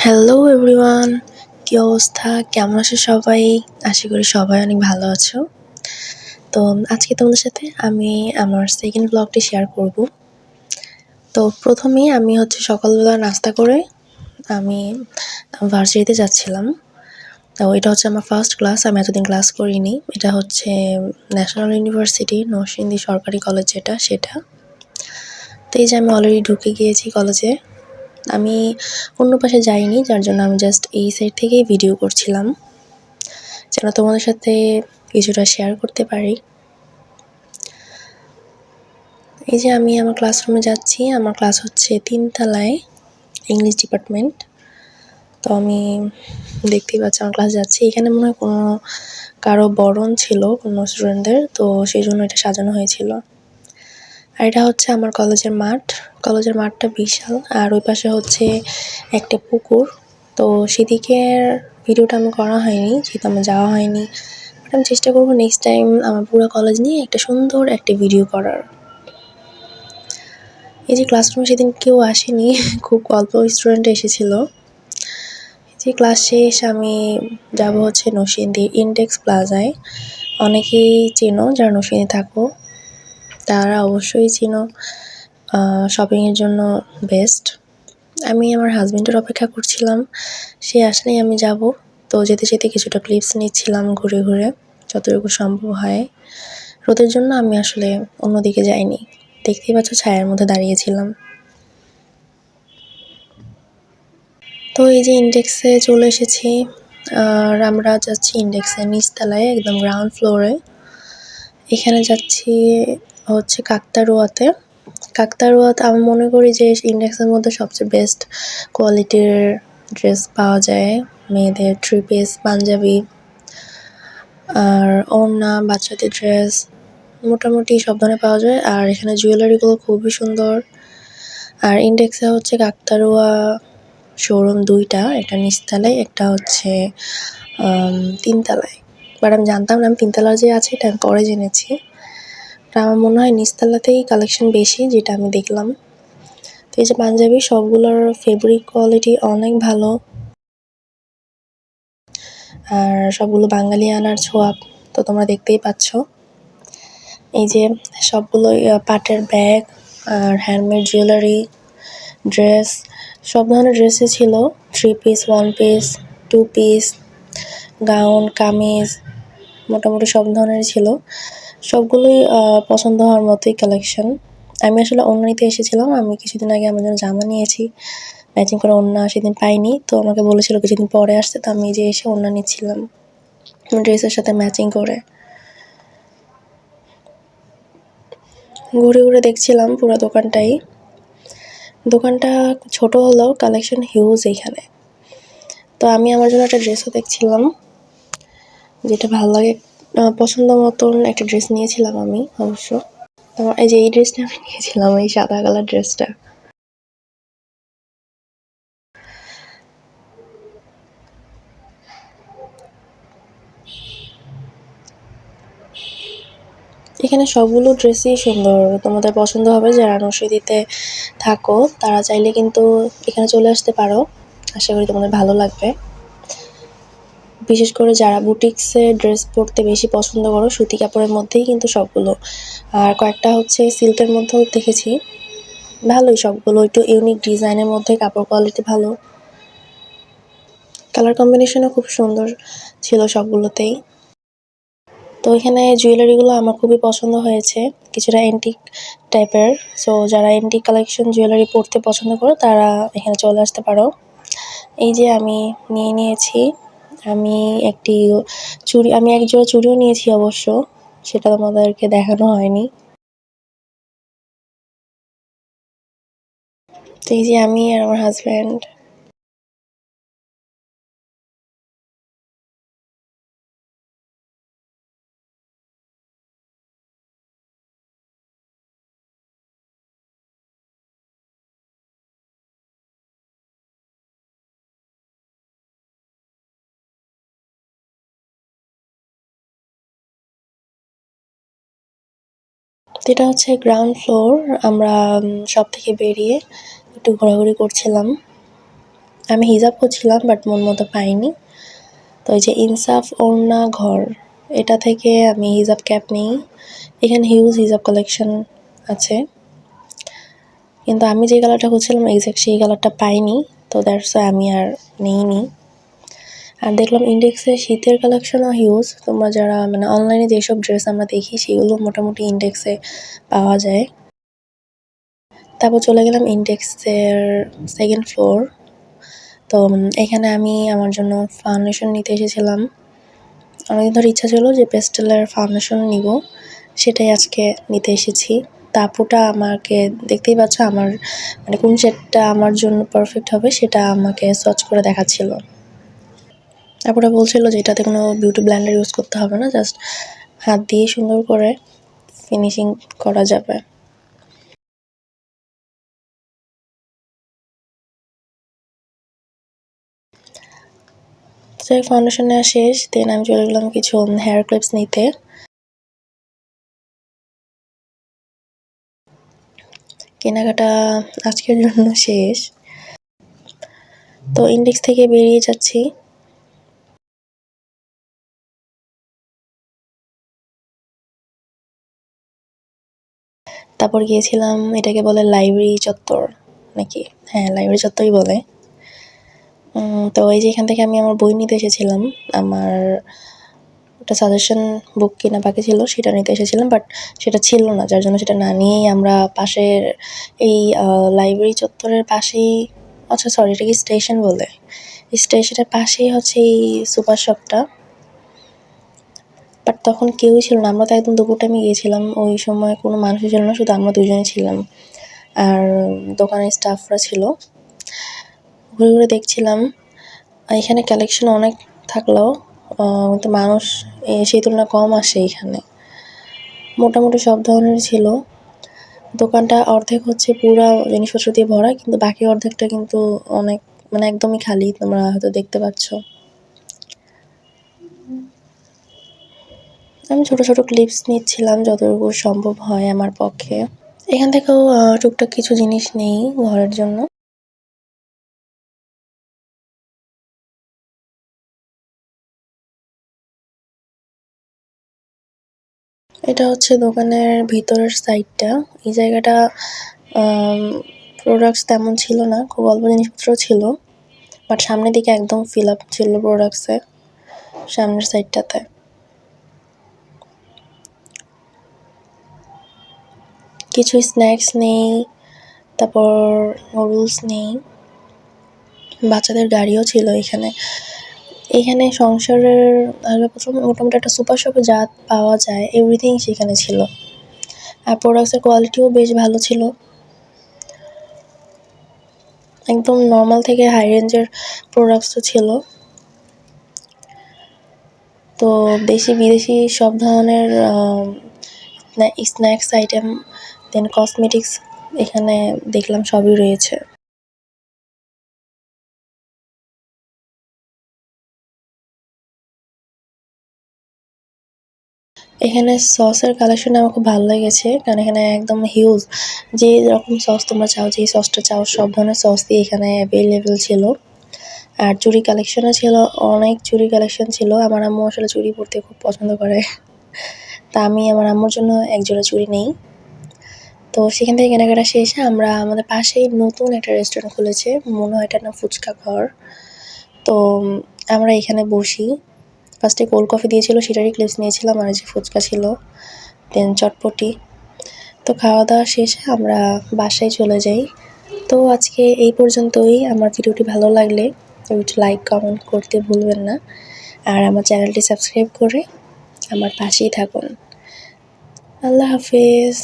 Hello everyone, কি অবস্থা? কেমন আছো সবাই? আশা করি সবাই অনেক ভালো আছো। তো আজকে তোমাদের সাথে আমি আমার সেকেন্ড ব্লগটি শেয়ার করব। তো প্রথমেই আমি সকালবেলা নাস্তা করে আমি ভার্সিটিতে যাচ্ছিলাম। তো এটা হচ্ছে আমার ফার্স্ট ক্লাস। আমি এতদিন ক্লাস করিনি। এটা হচ্ছে ন্যাশনাল ইউনিভার্সিটি নরসিংদী সরকারি কলেজ সেটা। তো এই যে আমি অলরেডি ঢুকে গিয়েছি কলেজে। আমি অন্য পাশে যাইনি, যার জন্য আমি জাস্ট এই সাইড থেকেই ভিডিও করছিলাম, যেন তোমাদের সাথে কিছুটা শেয়ার করতে পারি। এই যে আমি আমার ক্লাসরুমে যাচ্ছি। আমার ক্লাস হচ্ছে 3 তলায়, ইংলিশ ডিপার্টমেন্ট। তো আমি দেখতেই পাচ্ছি আমার ক্লাস যাচ্ছি। এখানে মনে হয় কোনো কারো বরণ ছিল কোনো স্টুডেন্টদের, তো সেই জন্য এটা সাজানো হয়েছিল। আর এটা হচ্ছে আমার কলেজের মাঠ। কলেজের মাঠটা বিশাল, আর ওই পাশে হচ্ছে একটা পুকুর। তো সেদিকের ভিডিওটা আমি করা হয়নি, যেহেতু আমার যাওয়া হয়নি। বাট আমি চেষ্টা করবো নেক্সট টাইম আমার পুরো কলেজ নিয়ে একটা সুন্দর একটা ভিডিও করার। এই যে ক্লাসরুমে সেদিন কেউ আসেনি, খুব অল্প স্টুডেন্ট এসেছিল। যে ক্লাস শেষ, আমি যাব হচ্ছে নরসিংদী ইনটেক্স প্লাজায়। অনেকেই চেনো, যারা নরসিংদী থাকো তারা অবশ্যই চিনো। শপিংয়ের জন্য বেস্ট। আমি আমার হাজবেন্ডের অপেক্ষা করছিলাম, সে আসলেই আমি যাব। তো যেতে যেতে কিছুটা ক্লিপস নিচ্ছিলাম ঘুরে ঘুরে, যতটুকু সম্ভব হয়। রোদের জন্য আমি আসলে অন্যদিকে যাইনি, দেখতেই পাচ্ছ ছায়ার মধ্যে দাঁড়িয়েছিলাম। তো এই যে ইনটেক্সে চলে এসেছি, আর আমরা যাচ্ছি ইনটেক্সের নিচতলায়, একদম গ্রাউন্ড ফ্লোরে। এখানে যাচ্ছি হচ্ছে কাকতাড়ুয়াতে। আমি মনে করি যে ইনটেক্সের মধ্যে সবচেয়ে বেস্ট কোয়ালিটির ড্রেস পাওয়া যায়। মেয়েদের 3 পিস, পাঞ্জাবি আর ওড়না, বাচ্চাদের ড্রেস, মোটামুটি সব ধরনের পাওয়া যায়। আর এখানে জুয়েলারিগুলো খুবই সুন্দর। আর ইনটেক্সে হচ্ছে কাকতাড়ুয়া শোরুম 2টা, একটা নিচতলায়, একটা হচ্ছে 3 তলায়। বাট আমি জানতাম না 3 তলায় যে আছে, এটা আমি পরে জেনেছি। আমার মনে হয় নিচতলাতেই কালেকশন বেশি, যেটা আমি দেখলাম। তো এই যে পাঞ্জাবি, সবগুলোর ফেব্রিক কোয়ালিটি অনেক ভালো, আর সবগুলো বাঙালি আনার ছোঁয়া তো তোমরা দেখতেই পাচ্ছ। এই যে সবগুলো পাটের ব্যাগ আর হ্যান্ডমেড জুয়েলারি, ড্রেস, সব ধরনের ড্রেসই ছিল। 3 piece, 1 piece, 2 piece, gown, kameez, মোটামুটি সব ধরনেরই ছিল। সবগুলোই পছন্দ হওয়ার মতোই কালেকশন। আমি আসলে ওড়না নিতে এসেছিলাম। আমি কিছুদিন আগে আমার জন্য জামা নিয়েছি, ম্যাচিং করে ওড়না সেদিন পাইনি, তো আমাকে বলেছিল কিছুদিন পরে আসতে। তো আমি যে এসে ওড়না নিচ্ছিলাম ড্রেসের সাথে ম্যাচিং করে। ঘুরে ঘুরে দেখছিলাম পুরো দোকানটাই। দোকানটা ছোট হলেও কালেকশন হিউজ এইখানে। তো আমি আমার জন্য একটা ড্রেসও দেখছিলাম, যেটা ভালো লাগে। পছন্দ মতন একটা ড্রেস নিয়েছিলাম আমি অবশ্য। তোমার এই যে এই ড্রেসটা আমি নিয়েছিলাম, এই সাদা কালার ড্রেসটা। এখানে সবগুলো ড্রেসই সুন্দর, তোমাদের পছন্দ হবে। যারা নরসিংদীতে থাকো তারা চাইলে কিন্তু এখানে চলে আসতে পারো, আশা করি তোমাদের ভালো লাগবে। বিশেষ করে যারা বুটিক্সে ড্রেস পরতে বেশি পছন্দ করো, সুতি কাপড়ের মধ্যেই কিন্তু সবগুলো। আর কয়েকটা হচ্ছে সিল্কের মধ্যেও দেখেছি, ভালোই সবগুলো, একটু ইউনিক ডিজাইনের মধ্যে, কাপড় কোয়ালিটি ভালো, কালার কম্বিনেশনও খুব সুন্দর ছিল সবগুলোতেই। তো এখানে জুয়েলারিগুলো আমার খুবই পছন্দ হয়েছে, কিছুটা অ্যান্টিক টাইপের। সো যারা অ্যান্টিক কালেকশন জুয়েলারি পরতে পছন্দ করো তারা এখানে চলে আসতে পারো। এই যে আমি নিয়ে নিয়েছি, আমি একটি আমি এক জোড়া চুড়িও নিয়েছি অবশ্য, সেটা তোমাদেরকে দেখানো হয়নি। তো এই যে আমি আর আমার হাজব্যান্ড। তো এটা হচ্ছে গ্রাউন্ড ফ্লোর। আমরা সব থেকে বেরিয়ে একটু ঘোরাঘুরি করছিলাম। আমি হিজাব খুঁজছিলাম বাট মন মতো পাইনি। তো এই যে ইনসাফ ওড়না ঘর, এটা থেকে আমি হিজাব ক্যাপ নিই। এখানে হিউজ হিজাব কালেকশন আছে, কিন্তু আমি যে কালারটা খুঁজছিলাম এক্স্যাক্ট সেই কালারটা পাইনি, তো দ্যাটস ওয়াই আমি আর নিইনি। আর দেখলাম ইন্ডেক্সে শীতের কালেকশনও হিউজ। তোমরা যারা মানে অনলাইনে যেসব ড্রেস আমরা দেখি সেগুলো মোটামুটি ইন্ডেক্সে পাওয়া যায়। তারপর চলে গেলাম ইন্ডেক্সের সেকেন্ড ফ্লোর। তো এখানে আমি আমার জন্য ফাউন্ডেশন নিতে এসেছিলাম। অনেকদিন ধরে ইচ্ছা ছিল যে পেস্টেলের ফাউন্ডেশন নিব, সেটাই আজকে নিতে এসেছি। তা আপুটা আমাকে, দেখতেই পাচ্ছ আমার মানে কোন শেডটা আমার জন্য পারফেক্ট হবে সেটা আমাকে সোয়াচ করে দেখাচ্ছিল। আপুটা বলছিল যে এটাতে কোনো বিউটি ব্লেন্ডার ইউজ করতে হবে না, জাস্ট হাত দিয়ে সুন্দর করে ফিনিশিং করা যাবে। তো ফাউন্ডেশন নেওয়া শেষ, দেন আমি চলে গেলাম কিছু হেয়ার ক্লিপস নিতে। কেনাকাটা আজকের জন্য শেষ। তো ইন্ডেক্স থেকে বেরিয়ে যাচ্ছি। তারপর গিয়েছিলাম, এটাকে বলে লাইব্রেরি চত্বর নাকি, হ্যাঁ লাইব্রেরি চত্বরই বলে। তো এই যে এখান থেকে আমি আমার বই নিতে এসেছিলাম। আমার একটা সাজেশন বুক কেনা বাকি ছিল, সেটা নিতে এসেছিলাম, বাট সেটা ছিল না, যার জন্য সেটা না নিয়েই আমরা পাশের এই লাইব্রেরি চত্বরের পাশেই, আচ্ছা সরি এটা কি স্টেশন বলে, স্টেশনের পাশেই হচ্ছে এই সুপার শপটা। বাট তখন কেউই ছিল না, আমরা তো একদম দুপুর টাইমে গিয়েছিলাম, ওই সময় কোনো মানুষই ছিল না, শুধু আমরা দুজনেই ছিলাম আর দোকানের স্টাফরা ছিল। ঘুরে ঘুরে দেখছিলাম, এখানে কালেকশন অনেক থাকলেও কিন্তু মানুষ সেই তুলনায় কম আসে এখানে। মোটামুটি সব ধরনের ছিল। দোকানটা অর্ধেক হচ্ছে পুরা জিনিসপত্র দিয়ে ভরা, কিন্তু বাকি অর্ধেকটা কিন্তু অনেক মানে একদমই খালি, তোমরা হয়তো দেখতে পাচ্ছ। আমি ছোট ছোট ক্লিপস নিচ্ছিলাম যতটুকু সম্ভব হয় আমার পক্ষে। এখান থেকেও টুকটাক কিছু জিনিস নেই ঘরের জন্য। এটা হচ্ছে দোকানের ভিতরের সাইডটা। এই জায়গাটা প্রোডাক্টস তেমন ছিল না, খুব অল্প জিনিসপত্র ছিল, বাট সামনের দিকে একদম ফিল আপ ছিল প্রোডাক্টসে, সামনের সাইডটাতে। কিছু স্ন্যাক্স নেই, তারপর নুডলস নেই, বাচ্চাদের গাড়িও ছিল এখানে। এখানে সংসারের আসবাবপত্র মোটামুটি একটা সুপার শপে যা পাওয়া যায় এভরিথিং সেখানে ছিল, আর প্রোডাক্টসের কোয়ালিটিও বেশ ভালো ছিল। একদম নর্মাল থেকে হাই রেঞ্জের প্রোডাক্টসও ছিল। তো দেশি বিদেশি সব ধরনের স্ন্যাক্স আইটেম, দেন কসমেটিক্স এখানে দেখলাম সবই রয়েছে। এখানে সসের কালেকশন আমার খুব ভালো লেগেছে, কারণ এখানে একদম হিউজ, যে রকম সস তোমরা চাও, যেই সসটা চাও সব ধরনের সস দিয়ে এখানে অ্যাভেলেবেল ছিল। আর চুড়ি কালেকশনও ছিল, অনেক চুড়ি কালেকশন ছিল। আমার আম্মু আসলে চুড়ি পরতে খুব পছন্দ করে, তা আমি আমার আম্মুর জন্য একজোড়া চুড়ি নেই। তো সেখান থেকে কেনাকাটা শেষে আমরা আমাদের পাশেই নতুন একটা রেস্টুরেন্ট খুলেছে, মনে হয় এটার নাম ফুচকা ঘর। তো আমরা এখানে বসি। ফার্স্টে কোল্ড কফি দিয়েছিল, সেটারই ক্লিপস নিয়েছিলাম, আর যে ফুচকা ছিল, দেন চটপটি। তো খাওয়া দাওয়া শেষে আমরা বাসায় চলে যাই। তো আজকে এই পর্যন্তই। আমার ভিডিওটি ভালো লাগলে একটু লাইক কমেন্ট করতে ভুলবেন না, আর আমার চ্যানেলটি সাবস্ক্রাইব করে আমার পাশেই থাকুন। আল্লাহ হাফেজ।